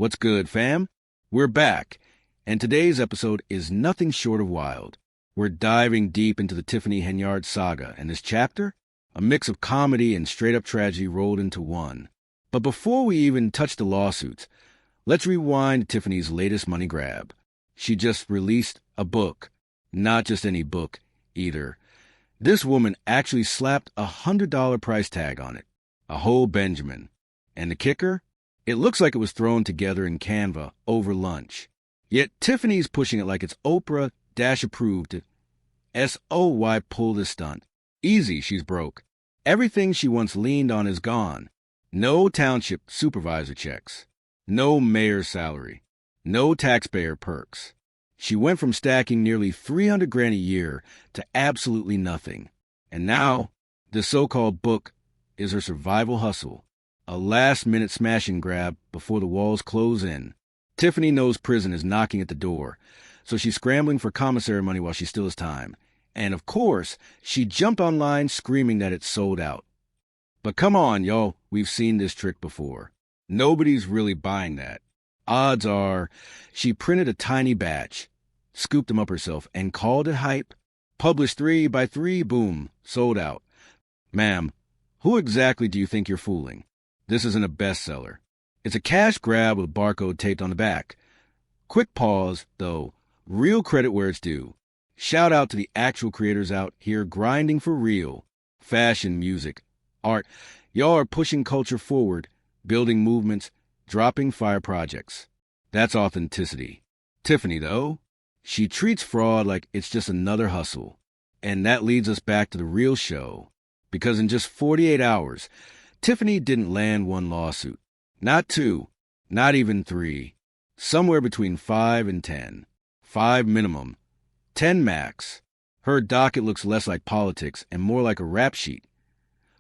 What's good, fam? We're back, and today's episode is nothing short of wild. We're diving deep into the Tiffany Henyard saga, and this chapter, a mix of comedy and straight-up tragedy rolled into one. But before we even touch the lawsuits, let's rewind to Tiffany's latest money grab. She just released a book. Not just any book, either. This woman actually slapped a $100 price tag on it. A whole Benjamin. And the kicker? It looks like it was thrown together in Canva over lunch. Yet Tiffany's pushing it like it's Oprah-approved. Why pull this stunt? Easy, she's broke. Everything she once leaned on is gone. No township supervisor checks. No mayor's salary. No taxpayer perks. She went from stacking nearly $300,000 a year to absolutely nothing. And now, the so-called book is her survival hustle. A last-minute smashing grab before the walls close in. Tiffany knows prison is knocking at the door, so she's scrambling for commissary money while she still has time. And of course, she jumped online screaming that it's sold out. But come on, y'all, we've seen this trick before. Nobody's really buying that. Odds are, she printed a tiny batch, scooped them up herself, and called it hype. Published 3 by 3, boom, sold out. Ma'am, who exactly do you think you're fooling? This isn't a bestseller. It's a cash grab with a barcode taped on the back. Quick pause, though. Real credit where it's due. Shout out to the actual creators out here grinding for real. Fashion, music, art. Y'all are pushing culture forward, building movements, dropping fire projects. That's authenticity. Tiffany, though, she treats fraud like it's just another hustle. And that leads us back to the real show. Because in just 48 hours, Tiffany didn't land 1 lawsuit. Not 2. Not even 3. Somewhere between 5 and 10. 5 minimum. 10 max. Her docket looks less like politics and more like a rap sheet.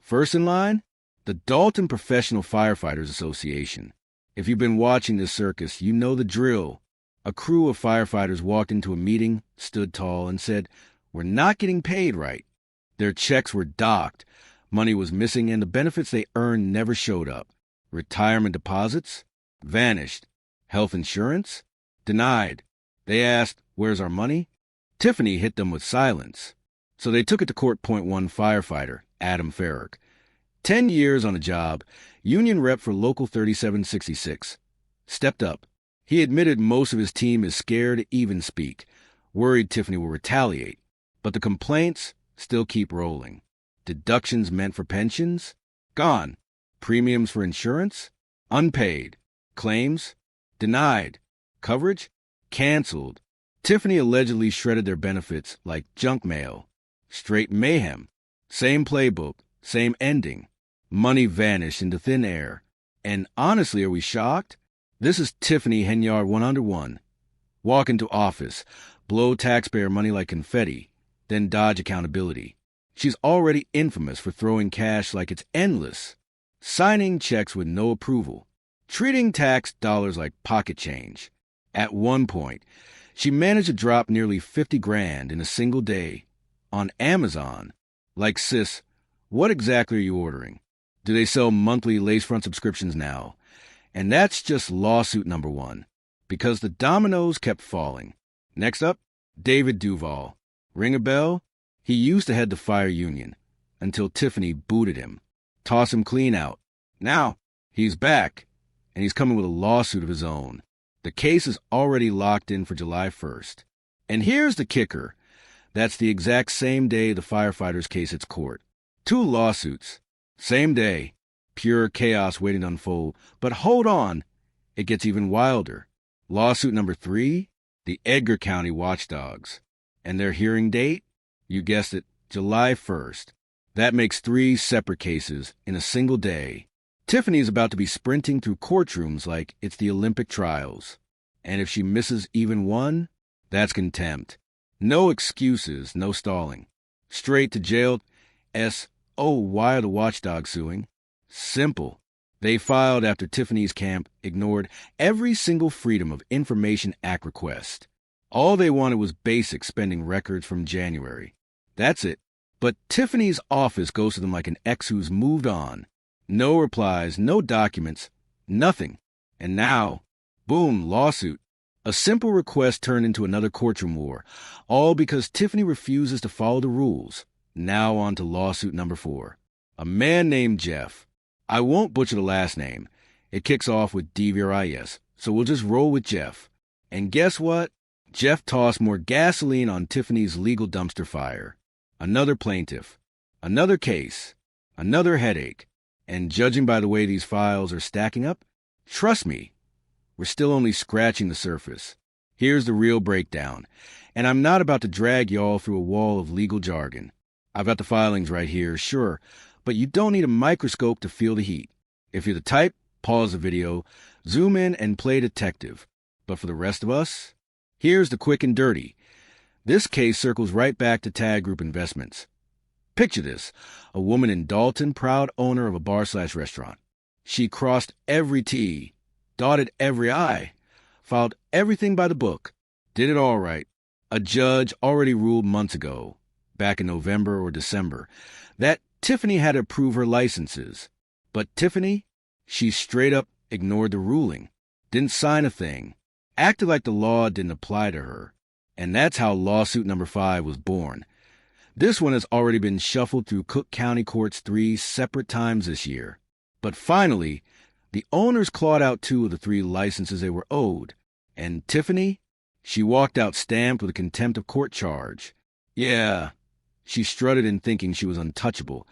First in line, the Dolton Professional Firefighters Association. If you've been watching this circus, you know the drill. A crew of firefighters walked into a meeting, stood tall, and said, "We're not getting paid right." Their checks were docked. Money was missing, and the benefits they earned never showed up. Retirement deposits? Vanished. Health insurance? Denied. They asked, "Where's our money?" Tiffany hit them with silence. So they took it to court. Point 1 firefighter, Adam Farrick. 10 years on the job, union rep for Local 3766. Stepped up. He admitted most of his team is scared to even speak, worried Tiffany will retaliate. But the complaints still keep rolling. Deductions meant for pensions? Gone. Premiums for insurance? Unpaid. Claims? Denied. Coverage? Canceled. Tiffany allegedly shredded their benefits like junk mail. Straight mayhem. Same playbook, same ending. Money vanished into thin air. And honestly, are we shocked? This is Tiffany Henyard 101. Walk into office, blow taxpayer money like confetti, then dodge accountability. She's already infamous for throwing cash like it's endless, signing checks with no approval, treating tax dollars like pocket change. At one point, she managed to drop nearly $50,000 in a single day on Amazon. Like, sis, what exactly are you ordering? Do they sell monthly lace-front subscriptions now? And that's just lawsuit number 1, because the dominoes kept falling. Next up, David Duval. Ring a bell? He used to head the fire union, until Tiffany booted him, tossed him clean out. Now, he's back, and he's coming with a lawsuit of his own. The case is already locked in for July 1st. And here's the kicker. That's the exact same day the firefighters' case hits court. 2 lawsuits. Same day. Pure chaos waiting to unfold. But hold on. It gets even wilder. Lawsuit number 3, the Edgar County Watchdogs. And their hearing date? You guessed it, July 1st. That makes 3 separate cases in a single day. Tiffany's about to be sprinting through courtrooms like it's the Olympic trials. And if she misses even one, that's contempt. No excuses, no stalling. Straight to jail. Why are the watchdogs suing? Simple. They filed after Tiffany's camp ignored every single Freedom of Information Act request. All they wanted was basic spending records from January. That's it. But Tiffany's office goes to them like an ex who's moved on. No replies, no documents, nothing. And now, Boom, lawsuit. A simple request turned into another courtroom war, all because Tiffany refuses to follow the rules. Now on to lawsuit number 4. A man named Jeff. I won't butcher the last name. It kicks off with DVRIS, so we'll just roll with Jeff. And guess what? Jeff tossed more gasoline on Tiffany's legal dumpster fire. Another plaintiff. Another case. Another headache. And judging by the way these files are stacking up, trust me, we're still only scratching the surface. Here's the real breakdown. And I'm not about to drag y'all through a wall of legal jargon. I've got the filings right here, sure, but you don't need a microscope to feel the heat. If you're the type, pause the video, zoom in, and play detective. But for the rest of us, here's the quick and dirty. This case circles right back to Tag Group Investments. Picture this, a woman in Dolton, proud owner of a bar/restaurant. She crossed every T, dotted every I, filed everything by the book, did it all right. A judge already ruled months ago, back in November or December, that Tiffany had to approve her licenses. But Tiffany, she straight up ignored the ruling, didn't sign a thing, acted like the law didn't apply to her. And that's how lawsuit number 5 was born. This one has already been shuffled through Cook County courts 3 separate times this year. But finally, the owners clawed out 2 of the 3 licenses they were owed. And Tiffany, she walked out stamped with a contempt of court charge. Yeah, she strutted in thinking she was untouchable.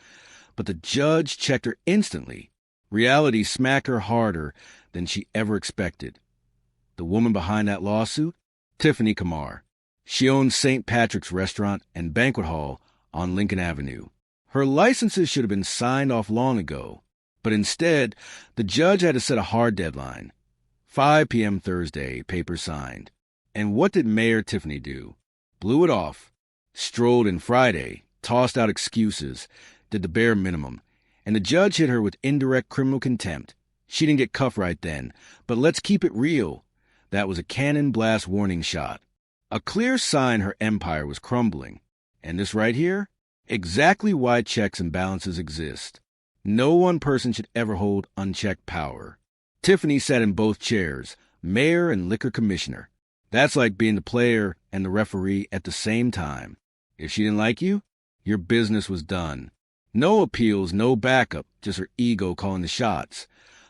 But the judge checked her instantly. Reality smacked her harder than she ever expected. The woman behind that lawsuit? Tiffany Kamar. She owns St. Patrick's Restaurant and Banquet Hall on Lincoln Avenue. Her licenses should have been signed off long ago, but instead, the judge had to set a hard deadline. 5 p.m. Thursday, papers signed. And what did Mayor Tiffany do? Blew it off. Strolled in Friday, tossed out excuses, did the bare minimum. And the judge hit her with indirect criminal contempt. She didn't get cuffed right then, but let's keep it real. That was a cannon blast warning shot. A clear sign her empire was crumbling. And this right here? Exactly why checks and balances exist. No one person should ever hold unchecked power. Tiffany sat in both chairs, mayor and liquor commissioner. That's like being the player and the referee at the same time. If she didn't like you, your business was done. No appeals, no backup, just her ego calling the shots.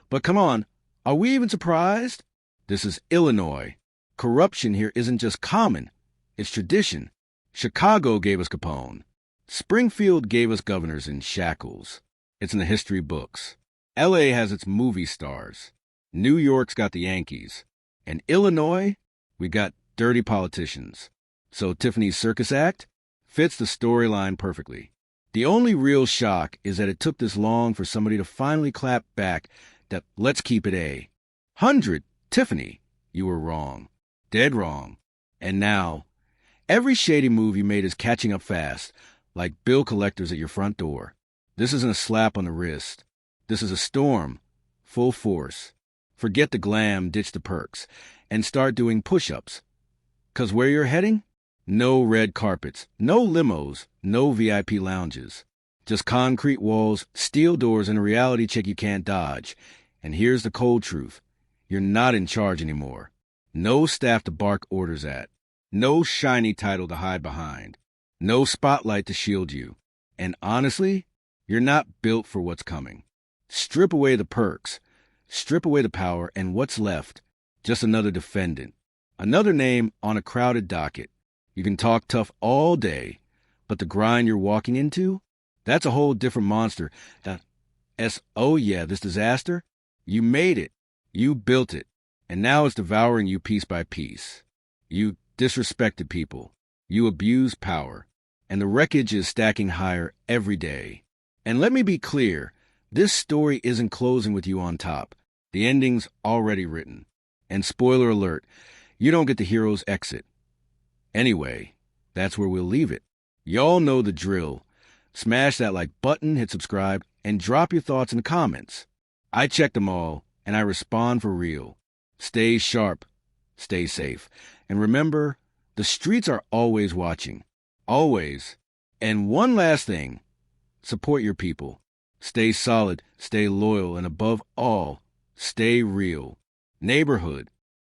But come on, are we even surprised? This is Illinois. Corruption here isn't just common, it's tradition. Chicago gave us Capone. Springfield gave us governors in shackles. It's in the history books. L.A. has its movie stars. New York's got the Yankees. And Illinois, we got dirty politicians. So Tiffany's circus act fits the storyline perfectly. The only real shock is that it took this long for somebody to finally clap back that let's keep it A. 100, Tiffany, you were wrong. Dead wrong. And now, every shady move you made is catching up fast, like bill collectors at your front door. This isn't a slap on the wrist. This is a storm, full force. Forget the glam, ditch the perks, and start doing push-ups. 'Cause where you're heading? No red carpets, no limos, no VIP lounges. Just concrete walls, steel doors, and a reality check you can't dodge. And here's the cold truth. You're not in charge anymore. No staff to bark orders at. No shiny title to hide behind. No spotlight to shield you. And honestly, you're not built for what's coming. Strip away the perks. Strip away the power, and what's left? Just another defendant. Another name on a crowded docket. You can talk tough all day, but the grind you're walking into, that's a whole different monster. Oh yeah, this disaster? You made it. You built it. And now it's devouring you piece by piece. You disrespected people. You abused power. And the wreckage is stacking higher every day. And let me be clear, this story isn't closing with you on top. The ending's already written. And spoiler alert, you don't get the hero's exit. Anyway, that's where we'll leave it. Y'all know the drill. Smash that like button, hit subscribe, and drop your thoughts in the comments. I check them all, and I respond for real. Stay sharp, stay safe, and remember, the streets are always watching. Always. And one last thing, support your people. Stay solid, stay loyal, and above all, stay real. Neighborhood,